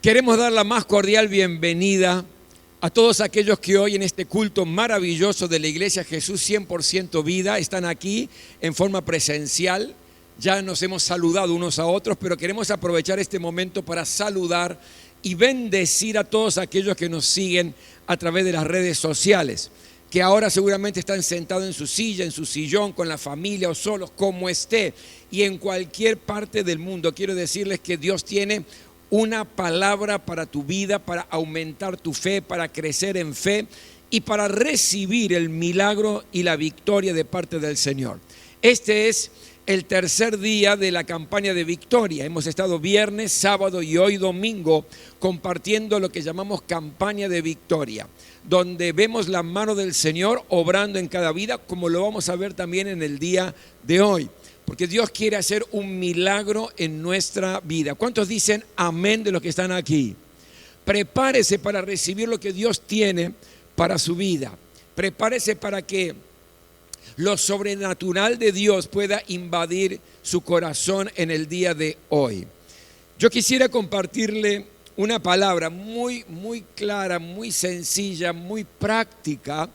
Queremos dar la más cordial bienvenida a todos aquellos que hoy en este culto maravilloso de la Iglesia Jesús 100% Vida están aquí en forma presencial. Ya nos hemos saludado unos a otros, pero queremos aprovechar este momento para saludar y bendecir a todos aquellos que nos siguen a través de las redes sociales, que ahora seguramente están sentados en su silla, en su sillón, con la familia o solos, como esté, y en cualquier parte del mundo. Quiero decirles que Dios tiene una palabra para tu vida, para aumentar tu fe, para crecer en fe y para recibir el milagro y la victoria de parte del Señor. Este es el tercer día de la campaña de victoria. Hemos estado viernes, sábado y hoy domingo compartiendo lo que llamamos campaña de victoria, donde vemos la mano del Señor obrando en cada vida, como lo vamos a ver también en el día de hoy. Porque Dios quiere hacer un milagro en nuestra vida. ¿Cuántos dicen amén de los que están aquí? Prepárese para recibir lo que Dios tiene para su vida. Prepárese para que lo sobrenatural de Dios pueda invadir su corazón en el día de hoy. Yo quisiera compartirle una palabra muy clara, muy sencilla, muy práctica,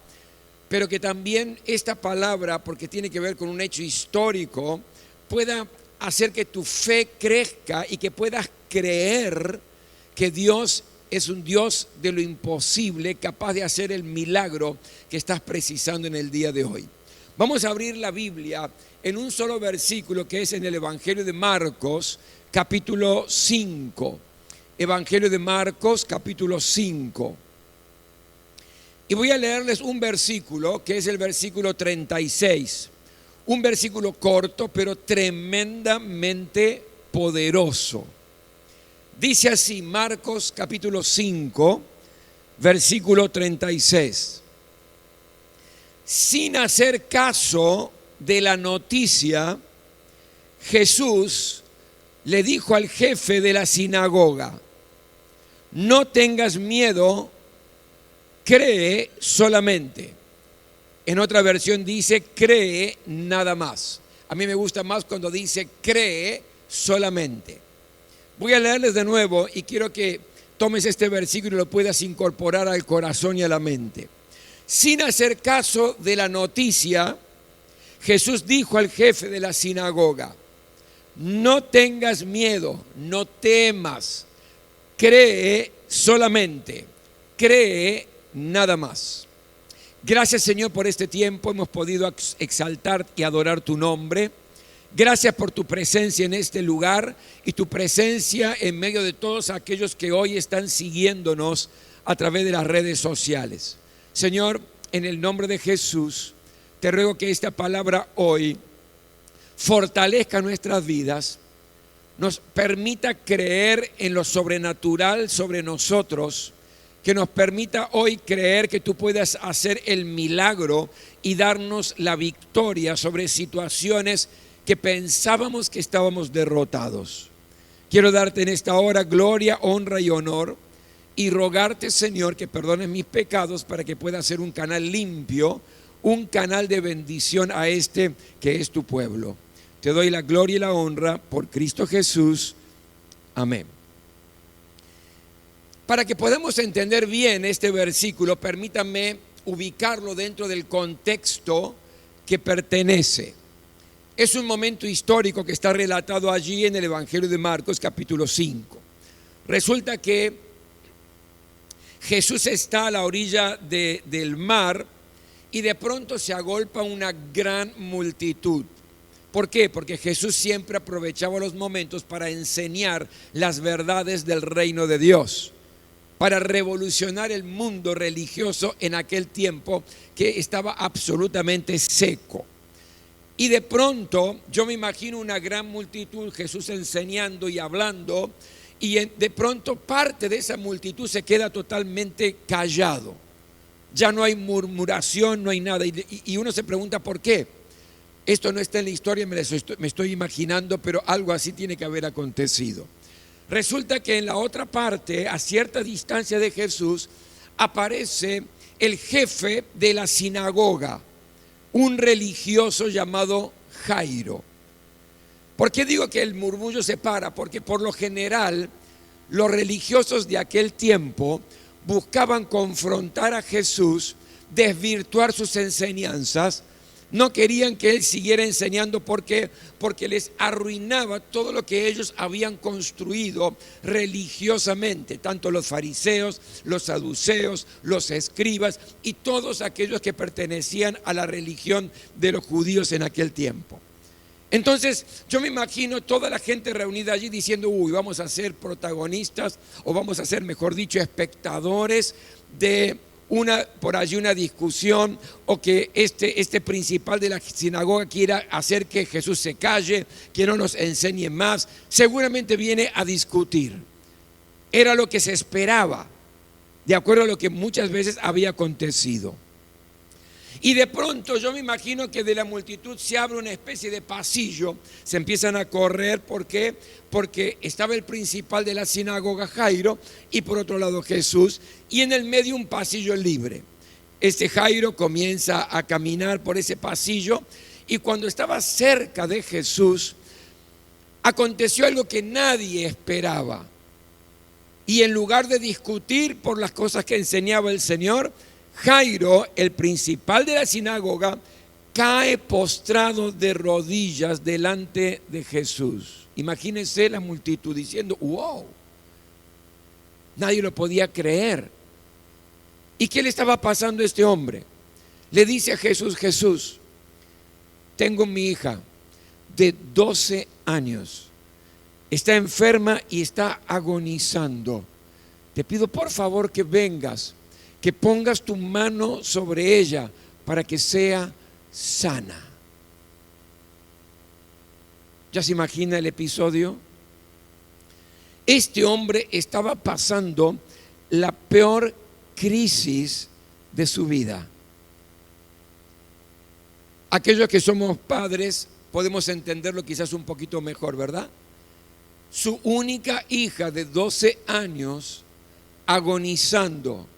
pero que también esta palabra, porque tiene que ver con un hecho histórico, pueda hacer que tu fe crezca y que puedas creer que Dios es un Dios de lo imposible, capaz de hacer el milagro que estás precisando en el día de hoy. Vamos a abrir la Biblia en un solo versículo que es en el Evangelio de Marcos, capítulo 5. Evangelio de Marcos, capítulo 5. Y voy a leerles un versículo que es el versículo 36. Un versículo corto, pero tremendamente poderoso. Dice así, Marcos capítulo 5, versículo 36. Sin hacer caso de la noticia, Jesús le dijo al jefe de la sinagoga: no tengas miedo, cree solamente. En otra versión dice, cree nada más. A mí me gusta más cuando dice, cree solamente. Voy a leerles de nuevo y quiero que tomes este versículo y lo puedas incorporar al corazón y a la mente. Sin hacer caso de la noticia, Jesús dijo al jefe de la sinagoga: no tengas miedo, no temas, cree solamente, cree nada más. Gracias, Señor, por este tiempo. Hemos podido exaltar y adorar tu nombre. Gracias por tu presencia en este lugar y tu presencia en medio de todos aquellos que hoy están siguiéndonos a través de las redes sociales. Señor, en el nombre de Jesús, te ruego que esta palabra hoy fortalezca nuestras vidas, nos permita creer en lo sobrenatural sobre nosotros, que nos permita hoy creer que tú puedas hacer el milagro y darnos la victoria sobre situaciones que pensábamos que estábamos derrotados. Quiero darte en esta hora gloria, honra y honor y rogarte, Señor, que perdones mis pecados para que pueda ser un canal limpio, un canal de bendición a este que es tu pueblo. Te doy la gloria y la honra por Cristo Jesús. Amén. Para que podamos entender bien este versículo, permítanme ubicarlo dentro del contexto que pertenece. Es un momento histórico que está relatado allí en el Evangelio de Marcos, capítulo 5. Resulta que Jesús está a la orilla del mar y de pronto se agolpa una gran multitud. ¿Por qué? Porque Jesús siempre aprovechaba los momentos para enseñar las verdades del reino de Dios, para revolucionar el mundo religioso en aquel tiempo que estaba absolutamente seco. Y de pronto yo me imagino una gran multitud, Jesús enseñando y hablando, y de pronto parte de esa multitud se queda totalmente callado. Ya no hay murmuración, no hay nada. Y uno se pregunta ¿por qué? Esto no está en la historia, me estoy imaginando, pero algo así tiene que haber acontecido. Resulta que en la otra parte, a cierta distancia de Jesús, aparece el jefe de la sinagoga, un religioso llamado Jairo. ¿Por qué digo que el murmullo se para? Porque por lo general los religiosos de aquel tiempo buscaban confrontar a Jesús, desvirtuar sus enseñanzas. No querían que él siguiera enseñando. ¿Por qué? Porque les arruinaba todo lo que ellos habían construido religiosamente, tanto los fariseos, los saduceos, los escribas y todos aquellos que pertenecían a la religión de los judíos en aquel tiempo. Entonces yo me imagino toda la gente reunida allí diciendo: uy, vamos a ser protagonistas, o vamos a ser, mejor dicho, espectadores de por allí una discusión, o que este principal de la sinagoga quiera hacer que Jesús se calle, que no nos enseñe más. Seguramente viene a discutir. Era lo que se esperaba, de acuerdo a lo que muchas veces había acontecido. Y de pronto yo me imagino que de la multitud se abre una especie de pasillo, se empiezan a correr. ¿Por qué? Porque estaba el principal de la sinagoga, Jairo, y por otro lado Jesús, y en el medio un pasillo libre. Este Jairo comienza a caminar por ese pasillo, y cuando estaba cerca de Jesús, aconteció algo que nadie esperaba. Y en lugar de discutir por las cosas que enseñaba el Señor, Jairo, el principal de la sinagoga, cae postrado de rodillas delante de Jesús. Imagínense la multitud diciendo: wow, nadie lo podía creer. ¿Y qué le estaba pasando a este hombre? Le dice a Jesús: Jesús, tengo mi hija de 12 años, está enferma y está agonizando. Te pido por favor que vengas, que pongas tu mano sobre ella para que sea sana. ¿Ya se imagina el episodio? Este hombre estaba pasando la peor crisis de su vida. Aquellos que somos padres podemos entenderlo quizás un poquito mejor, ¿verdad? Su única hija de 12 años agonizando.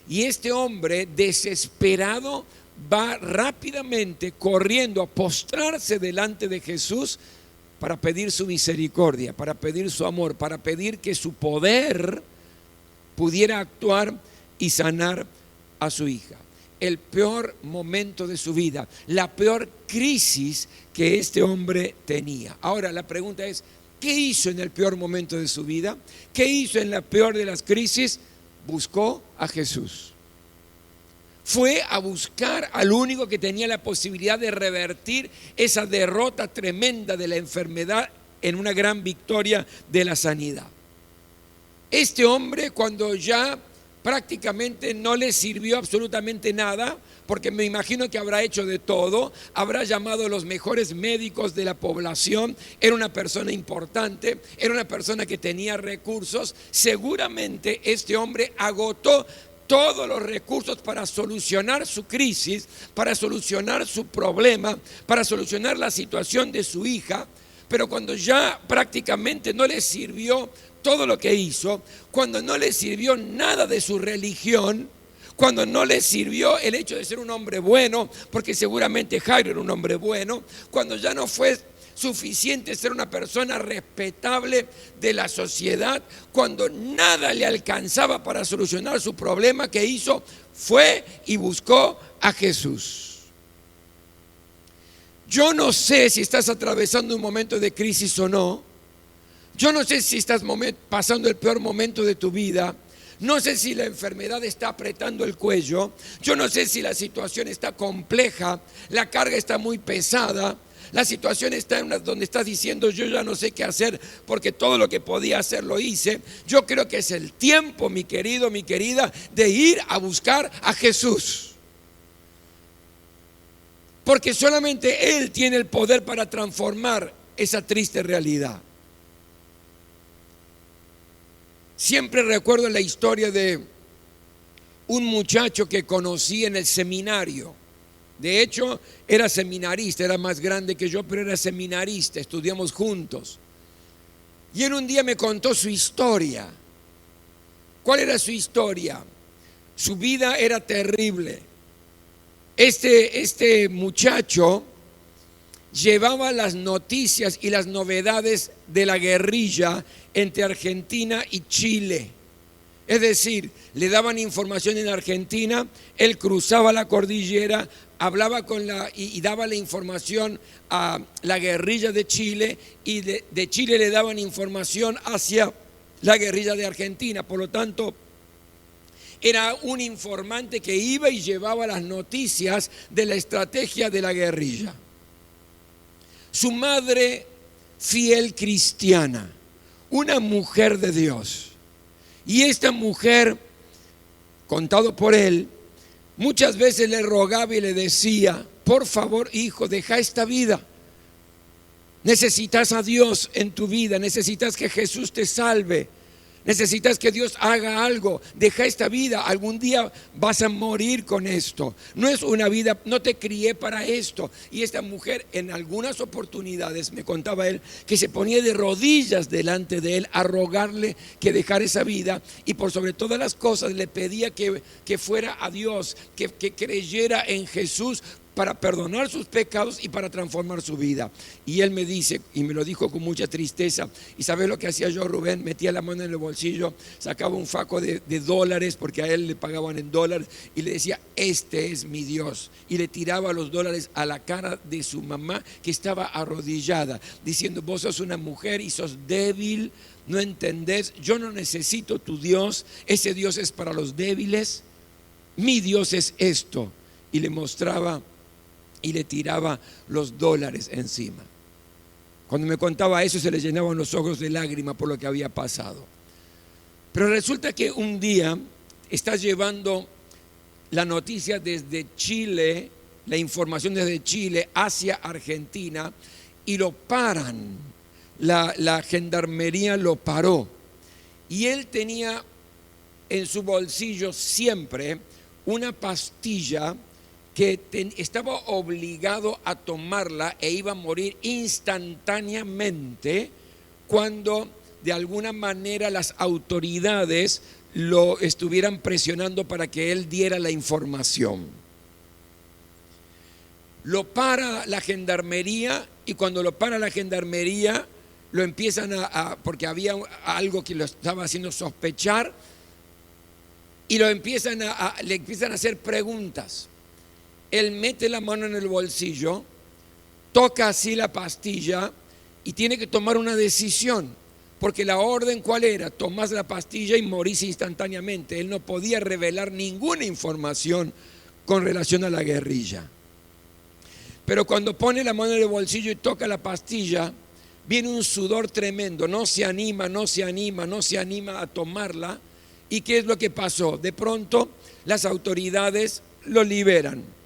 Y este hombre, desesperado, va rápidamente corriendo a postrarse delante de Jesús para pedir su misericordia, para pedir su amor, para pedir que su poder pudiera actuar y sanar a su hija. El peor momento de su vida, la peor crisis que este hombre tenía. Ahora la pregunta es: ¿qué hizo en el peor momento de su vida? ¿Qué hizo en la peor de las crisis? Buscó a Jesús. Fue a buscar al único que tenía la posibilidad de revertir esa derrota tremenda de la enfermedad en una gran victoria de la sanidad. Este hombre, cuando ya prácticamente no le sirvió absolutamente nada, porque me imagino que habrá hecho de todo, habrá llamado a los mejores médicos de la población, era una persona importante, era una persona que tenía recursos. Seguramente este hombre agotó todos los recursos para solucionar su crisis, para solucionar su problema, para solucionar la situación de su hija. Pero cuando ya prácticamente no le sirvió todo lo que hizo, cuando no le sirvió nada de su religión, cuando no le sirvió el hecho de ser un hombre bueno, porque seguramente Jairo era un hombre bueno, cuando ya no fue suficiente ser una persona respetable de la sociedad, cuando nada le alcanzaba para solucionar su problema, ¿qué hizo? Fue y buscó a Jesús. Yo no sé si estás atravesando un momento de crisis o no. Yo no sé si estás pasando el peor momento de tu vida. No sé si la enfermedad está apretando el cuello. Yo no sé si la situación está compleja, la carga está muy pesada. La situación está en donde estás diciendo: yo ya no sé qué hacer porque todo lo que podía hacer lo hice. Yo creo que es el tiempo, mi querido, mi querida, de ir a buscar a Jesús. Porque solamente Él tiene el poder para transformar esa triste realidad. Siempre recuerdo la historia de un muchacho que conocí en el seminario. De hecho, era seminarista, era más grande que yo, pero era seminarista, estudiamos juntos. Y él un día me contó su historia. ¿Cuál era su historia? Su vida era terrible. Este muchacho llevaba las noticias y las novedades de la guerrilla entre Argentina y Chile. Es decir, le daban información en Argentina, él cruzaba la cordillera, hablaba y daba la información a la guerrilla de Chile, y de Chile le daban información hacia la guerrilla de Argentina. Por lo tanto, era un informante que iba y llevaba las noticias de la estrategia de la guerrilla. Su madre, fiel cristiana, una mujer de Dios. Y esta mujer, contado por él, muchas veces le rogaba y le decía: por favor, hijo, deja esta vida. Necesitas a Dios en tu vida, necesitas que Jesús te salve. Necesitas que Dios haga algo. Deja esta vida. Algún día vas a morir con esto. No es una vida, no te crié para esto. Y esta mujer, en algunas oportunidades, me contaba él, que se ponía de rodillas delante de él a rogarle que dejara esa vida. Y por sobre todas las cosas le pedía que fuera a Dios, que creyera en Jesús para perdonar sus pecados y para transformar su vida. Y él me dice, y me lo dijo con mucha tristeza: ¿y sabes lo que hacía yo, Rubén? Metía la mano en el bolsillo, sacaba un faco de dólares, porque a él le pagaban en dólares, y le decía: este es mi Dios. Y le tiraba los dólares a la cara de su mamá, que estaba arrodillada, diciendo: vos sos una mujer y sos débil, no entendés, yo no necesito tu Dios, ese Dios es para los débiles, mi Dios es esto. Y le mostraba y le tiraba los dólares encima. Cuando me contaba eso, se le llenaban los ojos de lágrimas por lo que había pasado. Pero resulta que un día está llevando la noticia desde Chile, la información desde Chile hacia Argentina, y lo paran. La gendarmería lo paró. Y él tenía en su bolsillo siempre una pastilla que estaba obligado a tomarla e iba a morir instantáneamente cuando de alguna manera las autoridades lo estuvieran presionando para que él diera la información. Lo para la gendarmería, y cuando lo para la gendarmería lo empiezan porque había algo que lo estaba haciendo sospechar, y le empiezan a hacer preguntas. Él mete la mano en el bolsillo, toca así la pastilla y tiene que tomar una decisión, porque la orden, ¿cuál era? Tomás la pastilla y morís instantáneamente. Él no podía revelar ninguna información con relación a la guerrilla. Pero cuando pone la mano en el bolsillo y toca la pastilla, viene un sudor tremendo, no se anima a tomarla. ¿Y qué es lo que pasó? De pronto las autoridades lo liberan.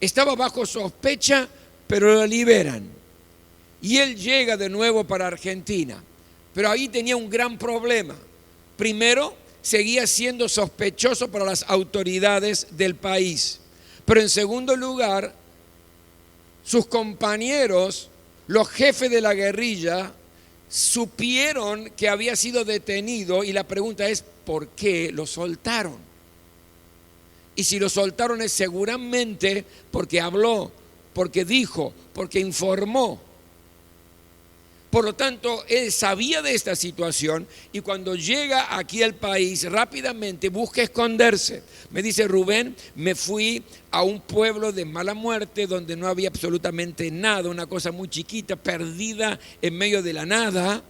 Estaba bajo sospecha, pero lo liberan. Y él llega de nuevo para Argentina. Pero ahí tenía un gran problema. Primero, seguía siendo sospechoso para las autoridades del país. Pero en segundo lugar, sus compañeros, los jefes de la guerrilla, supieron que había sido detenido, y la pregunta es: ¿por qué lo soltaron? Y si lo soltaron es seguramente porque habló, porque dijo, porque informó. Por lo tanto, él sabía de esta situación, y cuando llega aquí al país rápidamente busca esconderse. Me dice: Rubén, me fui a un pueblo de mala muerte donde no había absolutamente nada, una cosa muy chiquita, perdida en medio de la nada.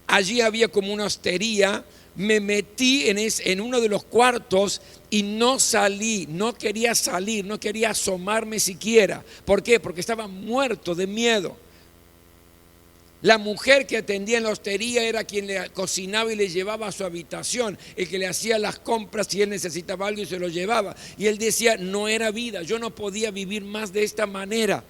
Allí había como una hostería. Me metí en uno de los cuartos y no salí, no quería salir, no quería asomarme siquiera. ¿Por qué? Porque estaba muerto de miedo. La mujer que atendía en la hostería era quien le cocinaba y le llevaba a su habitación, el que le hacía las compras si él necesitaba algo y se lo llevaba. Y él decía: no era vida, yo no podía vivir más de esta manera,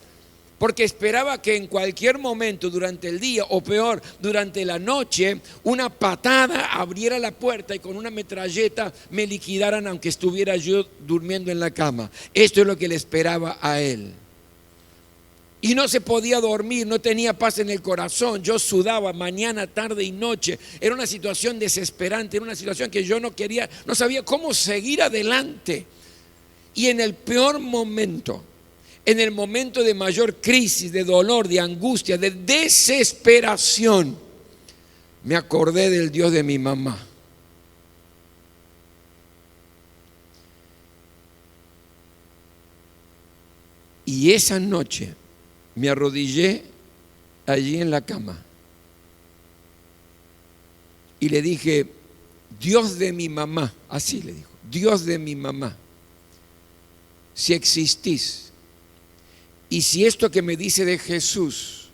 porque esperaba que en cualquier momento durante el día, o peor, durante la noche, una patada abriera la puerta y con una metralleta me liquidaran aunque estuviera yo durmiendo en la cama. Esto es lo que le esperaba a él. Y no se podía dormir, no tenía paz en el corazón. Yo sudaba mañana, tarde y noche. Era una situación desesperante, era una situación que yo no quería, no sabía cómo seguir adelante. Y en el peor momento, en el momento de mayor crisis, de dolor, de angustia, de desesperación, me acordé del Dios de mi mamá. Y esa noche me arrodillé allí en la cama y le dije: Dios de mi mamá, así le dijo, Dios de mi mamá, si existís y si esto que me dice de Jesús,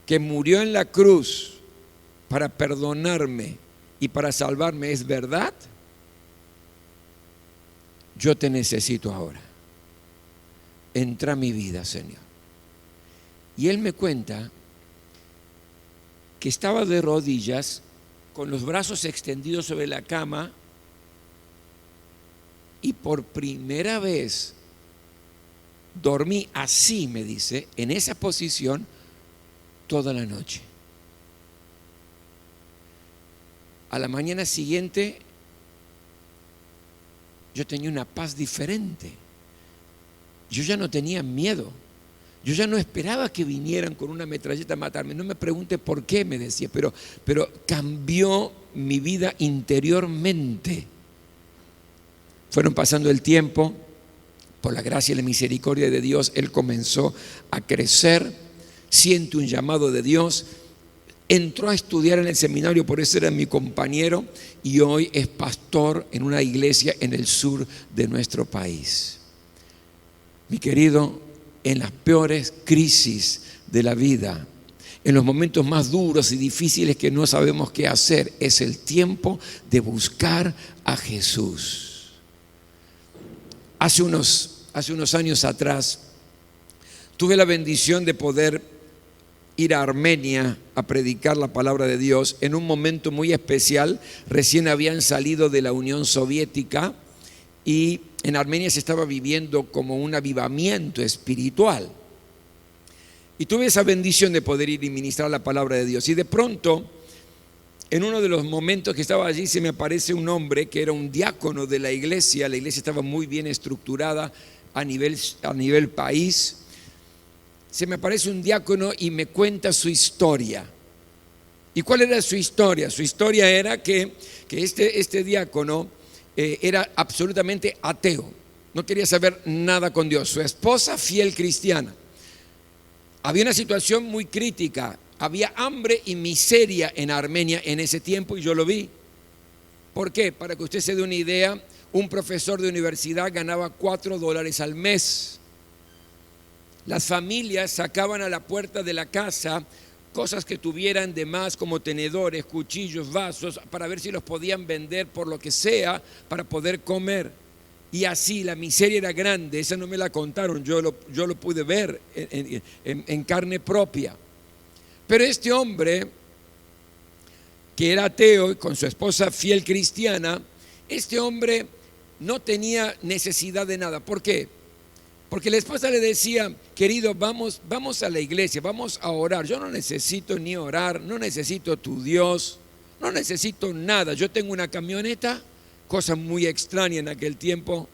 que murió en la cruz para perdonarme y para salvarme, es verdad, yo te necesito ahora. Entra a mi vida, Señor. Y él me cuenta que estaba de rodillas, con los brazos extendidos sobre la cama, y por primera vez dormí así, me dice, en esa posición toda la noche. A la mañana siguiente yo tenía una paz diferente. Yo ya no tenía miedo. Yo ya no esperaba que vinieran con una metralleta a matarme. No me pregunte por qué, me decía, pero cambió mi vida interiormente. Fueron pasando el tiempo, por la gracia y la misericordia de Dios, él comenzó a crecer, siente un llamado de Dios, entró a estudiar en el seminario, por eso era mi compañero, y hoy es pastor en una iglesia en el sur de nuestro país. Mi querido, en las peores crisis de la vida, en los momentos más duros y difíciles que no sabemos qué hacer, es el tiempo de buscar a Jesús. Hace unos años atrás tuve la bendición de poder ir a Armenia a predicar la palabra de Dios en un momento muy especial. Recién habían salido de la Unión Soviética y en Armenia se estaba viviendo como un avivamiento espiritual. Y tuve esa bendición de poder ir y ministrar la palabra de Dios. Y de pronto, en uno de los momentos que estaba allí, se me aparece un hombre que era un diácono de la iglesia. La iglesia estaba muy bien estructurada a nivel país. Se me aparece un diácono y me cuenta su historia. ¿Y cuál era su historia? Su historia era que este diácono era absolutamente ateo, no quería saber nada con Dios. Su esposa, fiel cristiana. Había una situación muy crítica, había hambre y miseria en Armenia en ese tiempo, y yo lo vi. ¿Por qué? Para que usted se dé una idea, un profesor de universidad ganaba $4 al mes. Las familias sacaban a la puerta de la casa cosas que tuvieran de más, como tenedores, cuchillos, vasos, para ver si los podían vender por lo que sea, para poder comer. Y así la miseria era grande. Esa no me la contaron, yo lo pude ver en carne propia. Pero este hombre, que era ateo y con su esposa fiel cristiana, este hombre no tenía necesidad de nada. ¿Por qué? Porque la esposa le decía: querido, vamos a la iglesia, vamos a orar. Yo no necesito ni orar, no necesito tu Dios, no necesito nada. Yo tengo una camioneta, cosa muy extraña en aquel tiempo.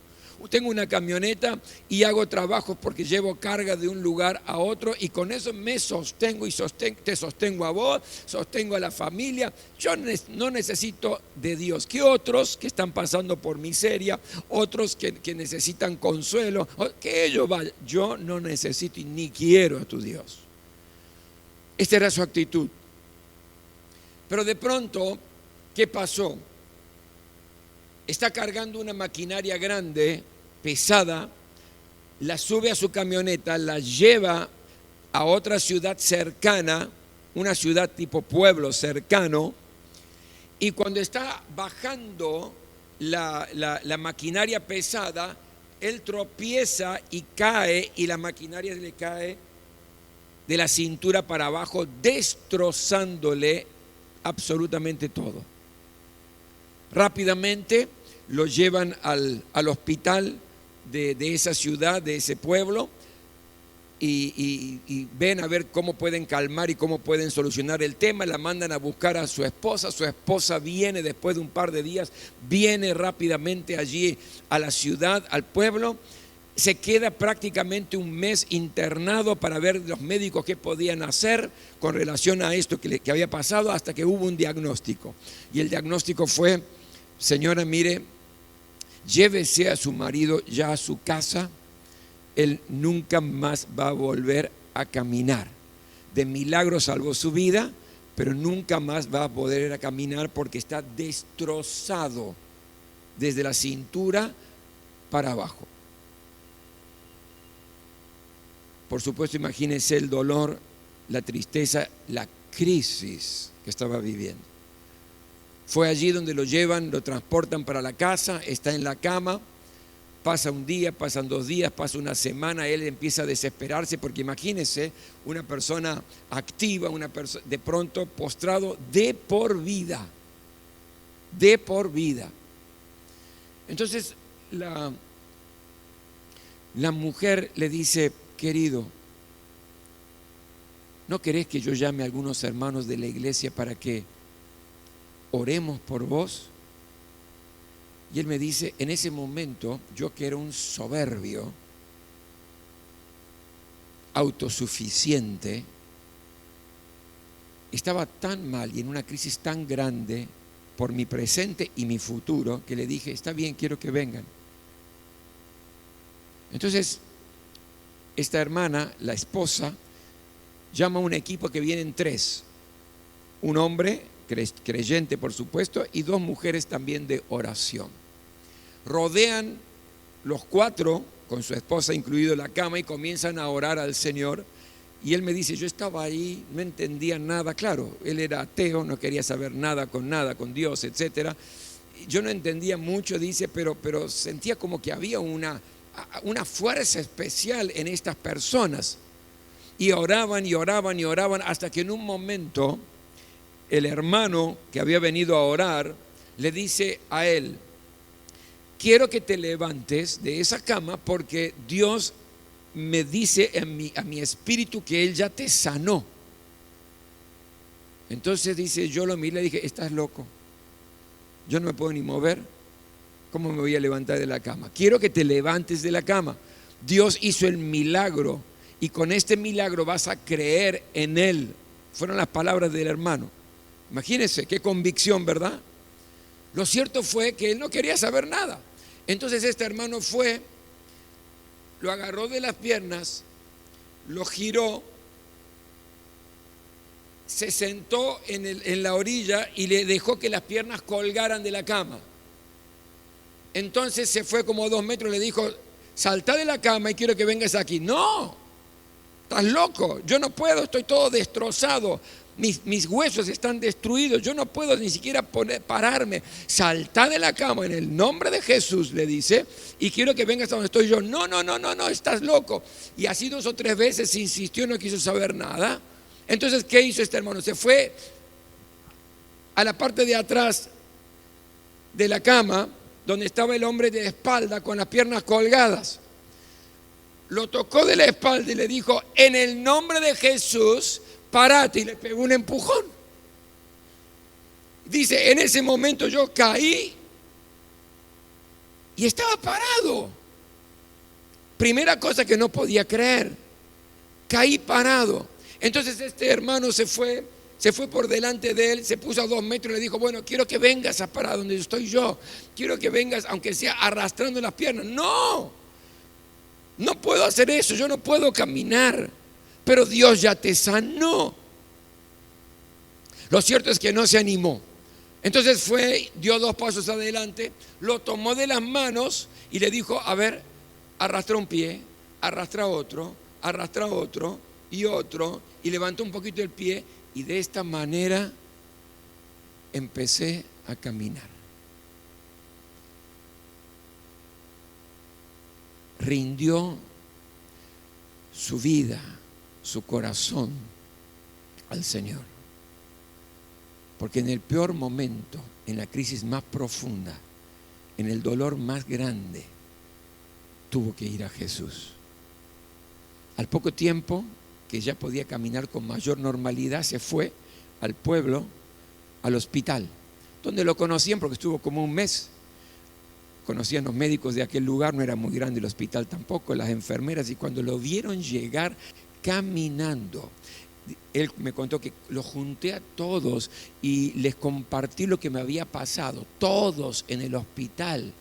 Tengo una camioneta y hago trabajos porque llevo carga de un lugar a otro, y con eso me sostengo y te sostengo a vos, sostengo a la familia. Yo no necesito de Dios. Que otros que están pasando por miseria, otros que necesitan consuelo, que ellos vayan. Yo no necesito y ni quiero a tu Dios. Esta era su actitud. Pero de pronto, ¿qué pasó? Está cargando una maquinaria grande, pesada, la sube a su camioneta, la lleva a otra ciudad cercana, una ciudad tipo pueblo cercano, y cuando está bajando la maquinaria pesada, él tropieza y cae, y la maquinaria le cae de la cintura para abajo, destrozándole absolutamente todo. Rápidamente lo llevan al hospital de esa ciudad, de ese pueblo, y ven a ver cómo pueden calmar y cómo pueden solucionar el tema. La mandan a buscar a su esposa viene después de un par de días, viene rápidamente allí a la ciudad, al pueblo, se queda prácticamente un mes internado para ver los médicos qué podían hacer con relación a esto que había pasado, hasta que hubo un diagnóstico. Y el diagnóstico fue: señora, mire, llévese a su marido ya a su casa, él nunca más va a volver a caminar. De milagro salvó su vida, pero nunca más va a poder a caminar porque está destrozado desde la cintura para abajo. Por supuesto, imagínense el dolor, la tristeza, la crisis que estaba viviendo. Fue allí donde lo llevan, lo transportan para la casa, está en la cama, pasa un día, pasan 2 días, pasa una semana, él empieza a desesperarse porque imagínense una persona activa, una persona de pronto postrado de por vida, de por vida. Entonces la mujer le dice: querido, ¿no querés que yo llame a algunos hermanos de la iglesia para que oremos por vos? Y él me dice, en ese momento, yo que era un soberbio, autosuficiente, estaba tan mal y en una crisis tan grande por mi presente y mi futuro, que le dije: está bien, quiero que vengan. Entonces, esta hermana, la esposa, llama a un equipo que vienen 3. Un hombre creyente, por supuesto, y 2 mujeres también de oración. Rodean los 4 con su esposa incluido la cama y comienzan a orar al Señor. Y él me dice: yo estaba ahí, no entendía nada. Claro, él era ateo, no quería saber nada, con Dios, etc. Yo no entendía mucho, dice, pero sentía como que había una fuerza especial en estas personas. Y oraban y oraban y oraban, hasta que en un momento el hermano que había venido a orar le dice a él: quiero que te levantes de esa cama porque Dios me dice a mi espíritu que Él ya te sanó. Entonces dice, yo lo miré y le dije: estás loco, yo no me puedo ni mover, ¿cómo me voy a levantar de la cama? Quiero que te levantes de la cama. Dios hizo el milagro y con este milagro vas a creer en Él. Fueron las palabras del hermano. Imagínense qué convicción, ¿verdad? Lo cierto fue que él no quería saber nada. Entonces este hermano fue, lo agarró de las piernas, lo giró, se sentó en la orilla y le dejó que las piernas colgaran de la cama. Entonces se fue como a 2 metros, le dijo: saltá de la cama y quiero que vengas aquí. No, estás loco, yo no puedo, estoy todo destrozado, mis huesos están destruidos, yo no puedo ni siquiera pararme. Saltá de la cama en el nombre de Jesús, le dice, y quiero que vengas a donde estoy yo. No, estás loco. Y así 2 o 3 veces insistió, no quiso saber nada. Entonces, ¿qué hizo este hermano? Se fue a la parte de atrás de la cama, donde estaba el hombre de espalda con las piernas colgadas. Lo tocó de la espalda y le dijo: en el nombre de Jesús, parate, y le pegó un empujón. Dice, en ese momento yo caí y estaba parado. Primera cosa que no podía creer, caí parado. Entonces este hermano se fue por delante de él, se puso a 2 metros y le dijo: bueno, quiero que vengas a parar donde estoy yo, quiero que vengas aunque sea arrastrando las piernas. No puedo hacer eso, yo no puedo caminar, pero Dios ya te sanó. Lo cierto es que no se animó. Entonces fue, dio 2 pasos adelante, lo tomó de las manos y le dijo: a ver, arrastra un pie, arrastra otro y otro, y levantó un poquito el pie, y de esta manera empecé a caminar. Rindió su vida, su corazón al Señor. Porque en el peor momento, en la crisis más profunda, en el dolor más grande, tuvo que ir a Jesús. Al poco tiempo, que ya podía caminar con mayor normalidad, se fue al pueblo, al hospital, donde lo conocían porque estuvo como un mes. Conocían los médicos de aquel lugar, no era muy grande el hospital tampoco, las enfermeras, y cuando lo vieron llegar caminando, él me contó que los junté a todos y les compartí lo que me había pasado. Todos en el hospital,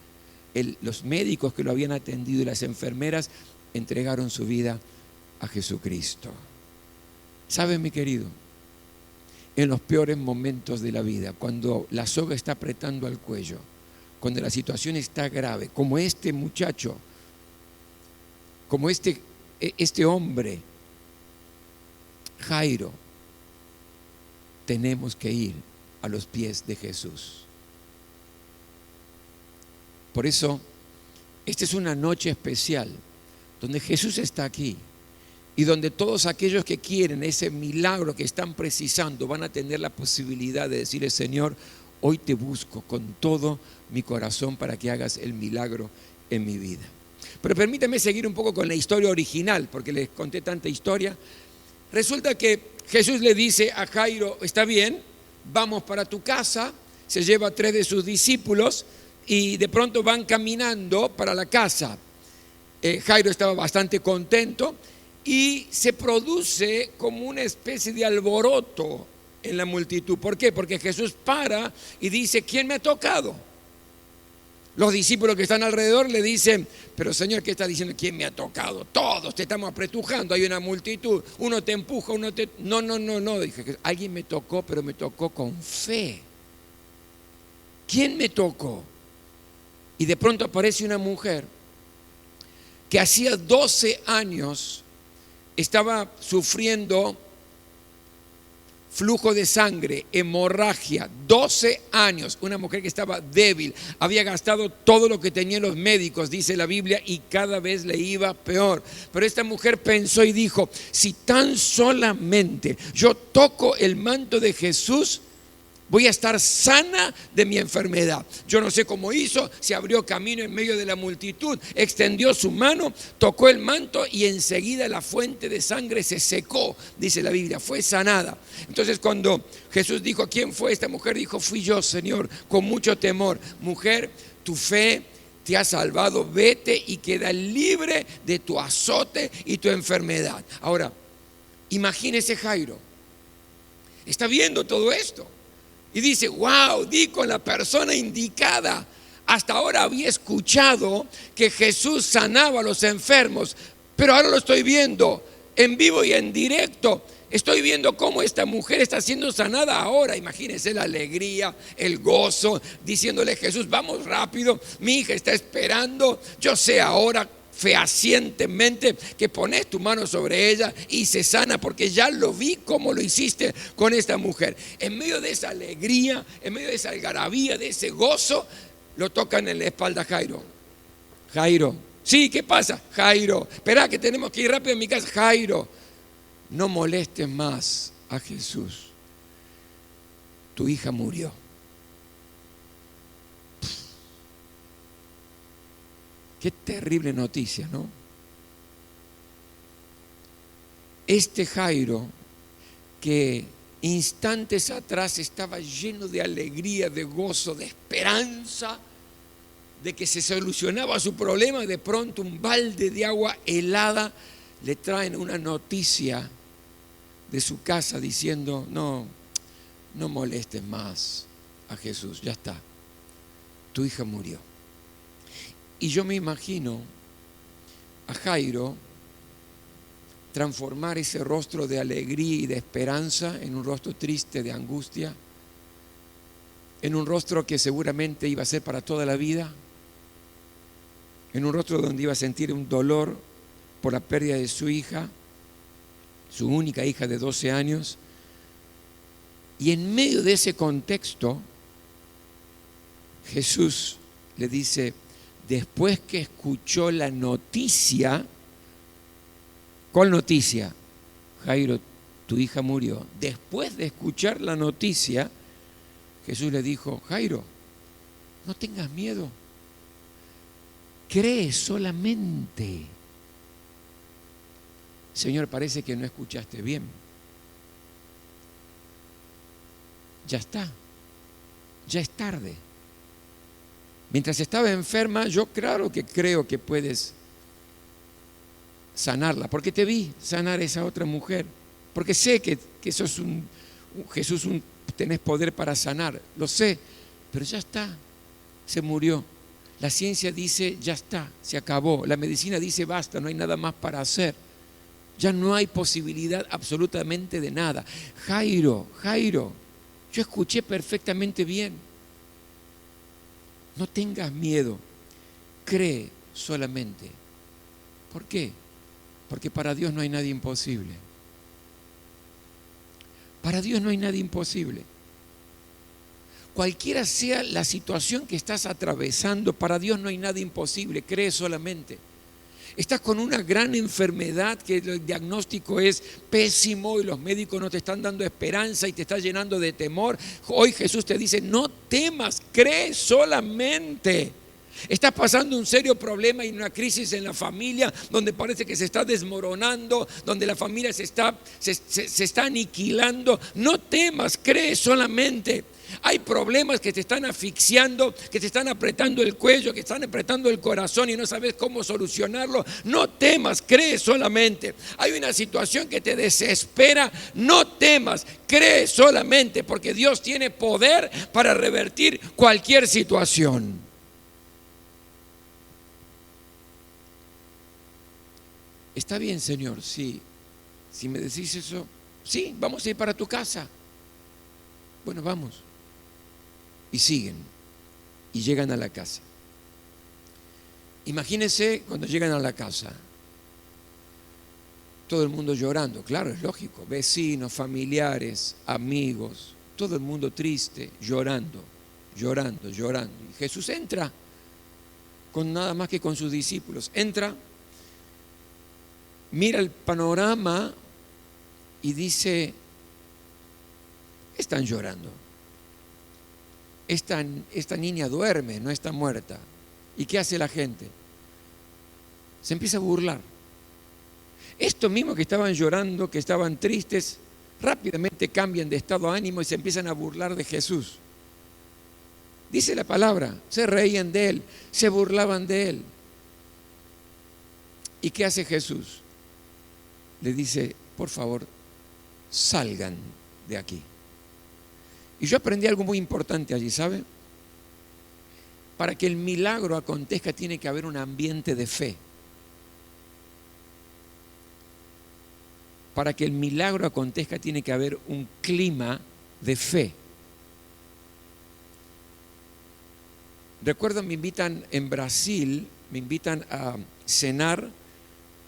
los médicos que lo habían atendido y las enfermeras entregaron su vida a Jesucristo. ¿Saben, mi querido? En los peores momentos de la vida, cuando la soga está apretando al cuello, cuando la situación está grave, como este muchacho, como este hombre, Jairo, tenemos que ir a los pies de Jesús. Por eso, esta es una noche especial, donde Jesús está aquí y donde todos aquellos que quieren ese milagro que están precisando van a tener la posibilidad de decirle: Señor, hoy te busco con todo mi corazón para que hagas el milagro en mi vida. Pero permítame seguir un poco con la historia original, porque les conté tanta historia. Resulta que Jesús le dice a Jairo: está bien, vamos para tu casa. Se lleva a 3 de sus discípulos y de pronto van caminando para la casa. Jairo estaba bastante contento y se produce como una especie de alboroto en la multitud. ¿Por qué? Porque Jesús para y dice: ¿quién me ha tocado? Los discípulos que están alrededor le dicen: pero Señor, ¿qué está diciendo? ¿Quién me ha tocado? Todos te estamos apretujando, hay una multitud, uno te empuja, uno te... No, dije: alguien me tocó, pero me tocó con fe. ¿Quién me tocó? Y de pronto aparece una mujer que hacía 12 años estaba sufriendo flujo de sangre, hemorragia, 12 años, una mujer que estaba débil, había gastado todo lo que tenían los médicos, dice la Biblia, y cada vez le iba peor. Pero esta mujer pensó y dijo: si tan solamente yo toco el manto de Jesús, voy a estar sana de mi enfermedad. Yo no sé cómo hizo, se abrió camino en medio de la multitud, extendió su mano, tocó el manto y enseguida la fuente de sangre se secó, dice la Biblia, fue sanada. Entonces cuando Jesús dijo: ¿quién fue? Esta mujer dijo: fui yo, Señor, con mucho temor. Mujer, tu fe te ha salvado, vete y queda libre de tu azote y tu enfermedad. Ahora, imagínese Jairo, está viendo todo esto. Y dice: wow, di con la persona indicada. Hasta ahora había escuchado que Jesús sanaba a los enfermos, pero ahora lo estoy viendo en vivo y en directo. Estoy viendo cómo esta mujer está siendo sanada ahora. Imagínense la alegría, el gozo, diciéndole: Jesús, vamos rápido, mi hija está esperando. Yo sé ahora fehacientemente que pones tu mano sobre ella y se sana, porque ya lo vi como lo hiciste con esta mujer. En medio de esa alegría, en medio de esa algarabía, de ese gozo, lo tocan en la espalda a Jairo. Jairo, sí, ¿qué pasa? Jairo, espera que tenemos que ir rápido en mi casa. Jairo, no molestes más a Jesús, tu hija murió. Qué terrible noticia, ¿no? Este Jairo, que instantes atrás estaba lleno de alegría, de gozo, de esperanza, de que se solucionaba su problema, de pronto un balde de agua helada le traen una noticia de su casa diciendo: no molestes más a Jesús, ya está, tu hija murió. Y yo me imagino a Jairo transformar ese rostro de alegría y de esperanza en un rostro triste de angustia, en un rostro que seguramente iba a ser para toda la vida, en un rostro donde iba a sentir un dolor por la pérdida de su hija, su única hija de 12 años. Y en medio de ese contexto, Jesús le dice: después que escuchó la noticia, ¿cuál noticia? Jairo, tu hija murió. Después de escuchar la noticia, Jesús le dijo: Jairo, no tengas miedo, cree solamente. Señor, parece que no escuchaste bien. Ya está, ya es tarde. Mientras estaba enferma, yo claro que creo que puedes sanarla, porque te vi sanar a esa otra mujer, porque sé que sos Jesús, tenés poder para sanar, lo sé, pero ya está, se murió. La ciencia dice, ya está, se acabó. La medicina dice, basta, no hay nada más para hacer. Ya no hay posibilidad absolutamente de nada. Jairo, yo escuché perfectamente bien. No tengas miedo, cree solamente. ¿Por qué? Porque para Dios no hay nada imposible. Para Dios no hay nada imposible. Cualquiera sea la situación que estás atravesando, para Dios no hay nada imposible, cree solamente. Estás con una gran enfermedad que el diagnóstico es pésimo y los médicos no te están dando esperanza y te está llenando de temor. Hoy Jesús te dice, no temas, cree solamente. Estás pasando un serio problema y una crisis en la familia donde parece que se está desmoronando, donde la familia se está aniquilando. No temas, cree solamente. Hay problemas que te están asfixiando, que te están apretando el cuello, que están apretando el corazón y no sabes cómo solucionarlo. No temas, cree solamente. Hay una situación que te desespera. No temas, cree solamente, porque Dios tiene poder para revertir cualquier situación. Está bien, Señor, sí. Si me decís eso, sí, vamos a ir para tu casa. Bueno, vamos. Y siguen. Y llegan a la casa. Imagínense cuando llegan a la casa. Todo el mundo llorando, claro, es lógico. Vecinos, familiares, amigos, todo el mundo triste, llorando. Y Jesús entra, con nada más que con sus discípulos. Entra, mira el panorama y dice, están llorando. Esta niña duerme, no está muerta. ¿Y qué hace la gente? Se empieza a burlar. Estos mismos que estaban llorando, que estaban tristes, rápidamente cambian de estado de ánimo y se empiezan a burlar de Jesús. Dice la palabra, se reían de él, se burlaban de él. ¿Y qué hace Jesús? Le dice, por favor, salgan de aquí. Y yo aprendí algo muy importante allí, ¿sabe? Para que el milagro acontezca tiene que haber un ambiente de fe. Para que el milagro acontezca tiene que haber un clima de fe. Recuerdo, me invitan en Brasil, me invitan a cenar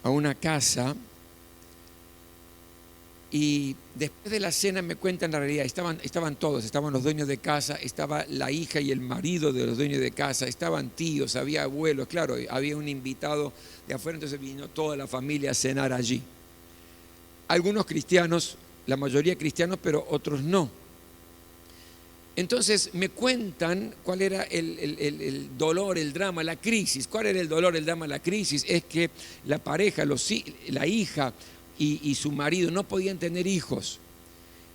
a una casa. Y después de la cena me cuentan la realidad. Estaban todos, estaban los dueños de casa, estaba la hija y el marido de los dueños de casa, estaban tíos, había abuelos, claro, había un invitado de afuera, entonces vino toda la familia a cenar allí. Algunos cristianos, la mayoría cristianos, pero otros no. Entonces me cuentan cuál era el dolor, el drama, la crisis. ¿Cuál era el dolor, el drama, la crisis? Es que la pareja, la hija y su marido no podían tener hijos.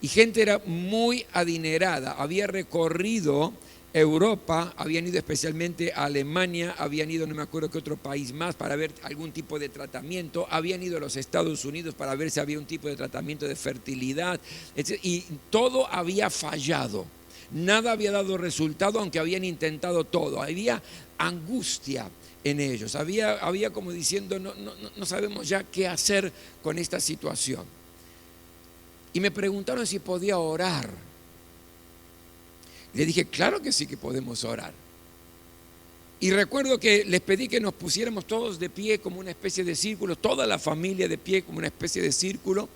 Y gente era muy adinerada, había recorrido Europa, habían ido especialmente a Alemania, habían ido no me acuerdo qué otro país más para ver algún tipo de tratamiento, habían ido a los Estados Unidos para ver si había un tipo de tratamiento de fertilidad, etc. Y todo había fallado, nada había dado resultado aunque habían intentado todo, había angustia en ellos, había como diciendo no sabemos ya qué hacer con esta situación. Y me preguntaron si podía orar. Le dije, claro que sí que podemos orar. Y recuerdo que les pedí que nos pusiéramos todos de pie como una especie de círculo, toda la familia de pie como una especie de círculo.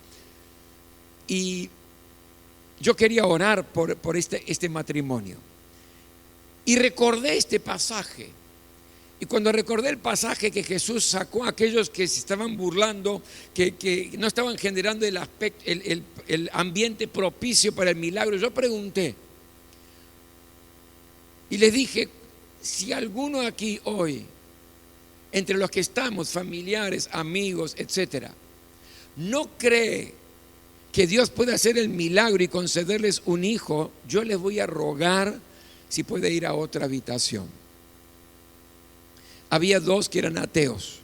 Y yo quería orar por este matrimonio. Y recordé este pasaje. Y cuando recordé el pasaje que Jesús sacó a aquellos que se estaban burlando, que no estaban generando el ambiente propicio para el milagro, yo pregunté y les dije, si alguno aquí hoy, entre los que estamos, familiares, amigos, etcétera, no cree que Dios puede hacer el milagro y concederles un hijo, yo les voy a rogar si puede ir a otra habitación. Había dos que eran ateos.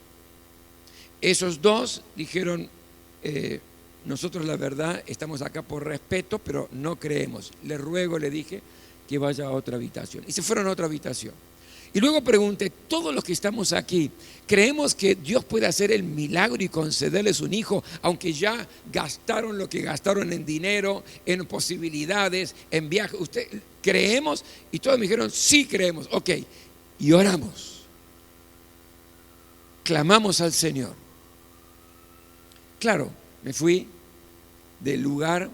Esos dos dijeron, nosotros la verdad estamos acá por respeto, pero no creemos. Le ruego, le dije, que vaya a otra habitación. Y se fueron a otra habitación. Y luego pregunté, todos los que estamos aquí, ¿creemos que Dios puede hacer el milagro y concederles un hijo, aunque ya gastaron lo que gastaron en dinero, en posibilidades, en viajes? ¿Usted creemos? Y todos me dijeron, sí creemos. Ok, y oramos. Clamamos al Señor. Claro, me fui del lugar.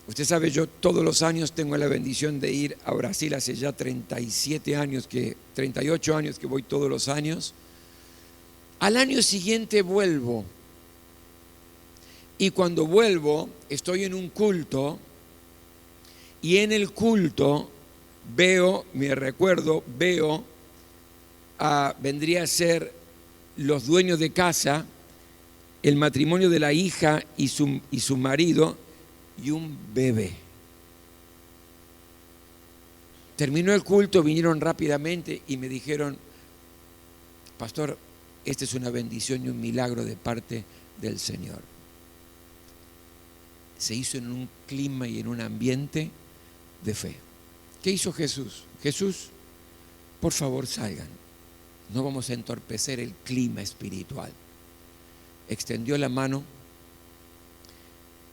Usted sabe, yo todos los años tengo la bendición de ir a Brasil. Hace ya 38 años que voy todos los años. Al año siguiente vuelvo. Y cuando vuelvo, estoy en un culto. Y en el culto veo, vendría a ser los dueños de casa, el matrimonio de la hija y su marido, y un bebé. Terminó el culto, vinieron rápidamente y me dijeron, pastor, esta es una bendición y un milagro de parte del Señor. Se hizo en un clima y en un ambiente de fe. ¿Qué hizo Jesús? Jesús, por favor salgan, no vamos a entorpecer el clima espiritual. Extendió la mano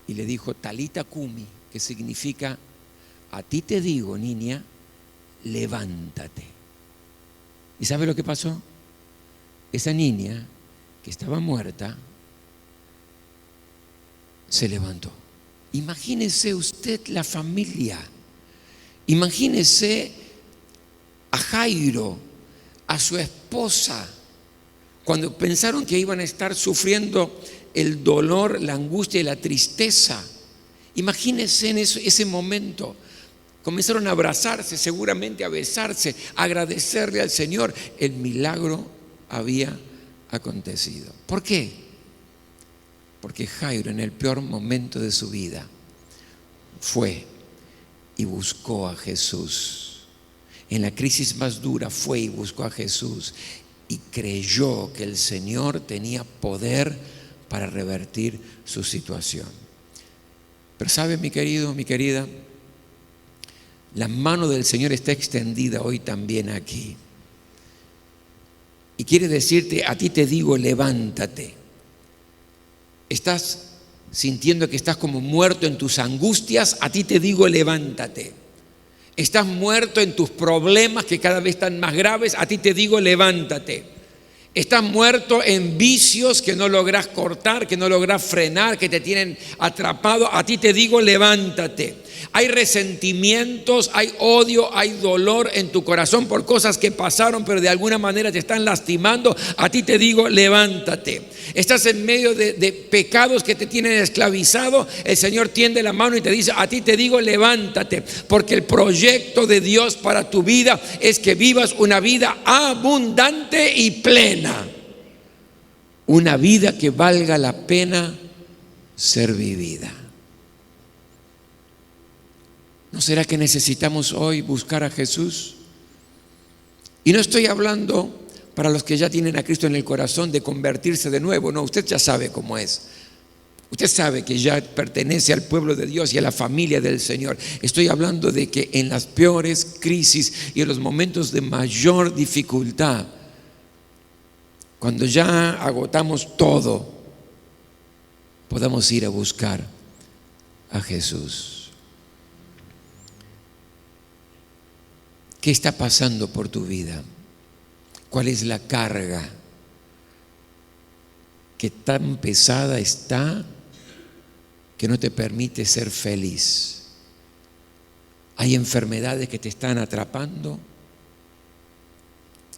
y le dijo, Talita Kumi, que significa, a ti te digo, niña, levántate. ¿Y sabe lo que pasó? Esa niña que estaba muerta se levantó. Imagínese usted la familia. Imagínese a Jairo, a su esposa, cuando pensaron que iban a estar sufriendo el dolor, la angustia y la tristeza. Imagínense en ese momento. Comenzaron a abrazarse, seguramente a besarse, a agradecerle al Señor. El milagro había acontecido. ¿Por qué? Porque Jairo, en el peor momento de su vida, fue y buscó a Jesús. En la crisis más dura fue y buscó a Jesús y creyó que el Señor tenía poder para revertir su situación. Pero sabe, mi querido, mi querida, la mano del Señor está extendida hoy también aquí. Y quiere decirte, a ti te digo, levántate. Estás sintiendo que estás como muerto en tus angustias, a ti te digo, levántate. Estás muerto en tus problemas que cada vez están más graves, a ti te digo, levántate. Estás muerto en vicios que no lográs cortar, que no lográs frenar, que te tienen atrapado. A ti te digo, levántate. Hay resentimientos, hay odio, hay dolor en tu corazón por cosas que pasaron, pero de alguna manera te están lastimando. A ti te digo, levántate. Estás en medio de pecados que te tienen esclavizado. El Señor tiende la mano y te dice, a ti te digo, levántate. Porque el proyecto de Dios para tu vida es que vivas una vida abundante y plena. Una vida que valga la pena ser vivida. ¿No será que necesitamos hoy buscar a Jesús? Y no estoy hablando para los que ya tienen a Cristo en el corazón de convertirse de nuevo. No, usted ya sabe cómo es. Usted sabe que ya pertenece al pueblo de Dios y a la familia del Señor. Estoy hablando de que en las peores crisis y en los momentos de mayor dificultad, cuando ya agotamos todo, podamos ir a buscar a Jesús. ¿Qué está pasando por tu vida? ¿Cuál es la carga que tan pesada está que no te permite ser feliz? ¿Hay enfermedades que te están atrapando?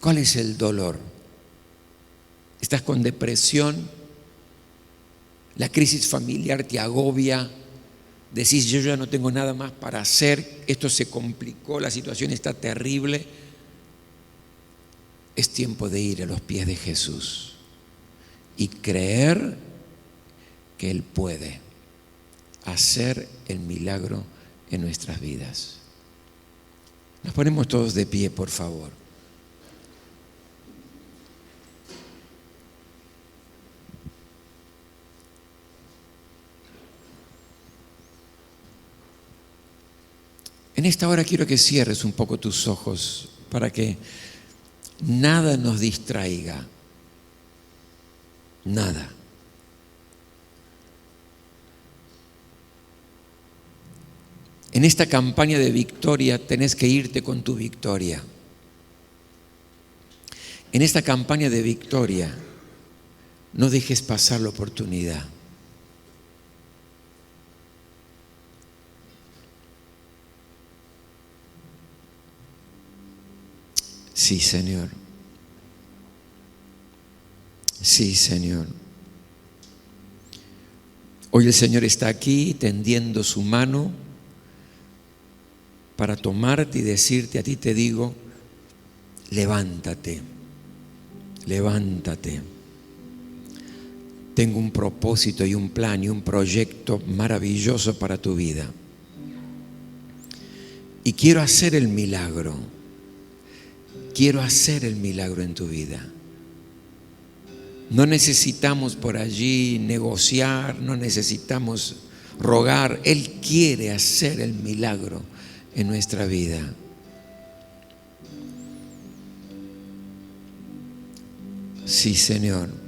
¿Cuál es el dolor? ¿Estás con depresión? ¿La crisis familiar te agobia? Decís, yo ya no tengo nada más para hacer, esto se complicó, la situación está terrible. Es tiempo de ir a los pies de Jesús y creer que Él puede hacer el milagro en nuestras vidas. Nos ponemos todos de pie, por favor. En esta hora quiero que cierres un poco tus ojos para que nada nos distraiga. Nada. En esta campaña de victoria tenés que irte con tu victoria. En esta campaña de victoria no dejes pasar la oportunidad. Sí, Señor. Sí, Señor. Hoy el Señor está aquí tendiendo su mano para tomarte y decirte, a ti te digo, levántate, levántate. Tengo un propósito y un plan y un proyecto maravilloso para tu vida. Y quiero hacer el milagro. Quiero hacer el milagro en tu vida. No necesitamos por allí negociar, no necesitamos rogar. Él quiere hacer el milagro en nuestra vida. Sí, Señor.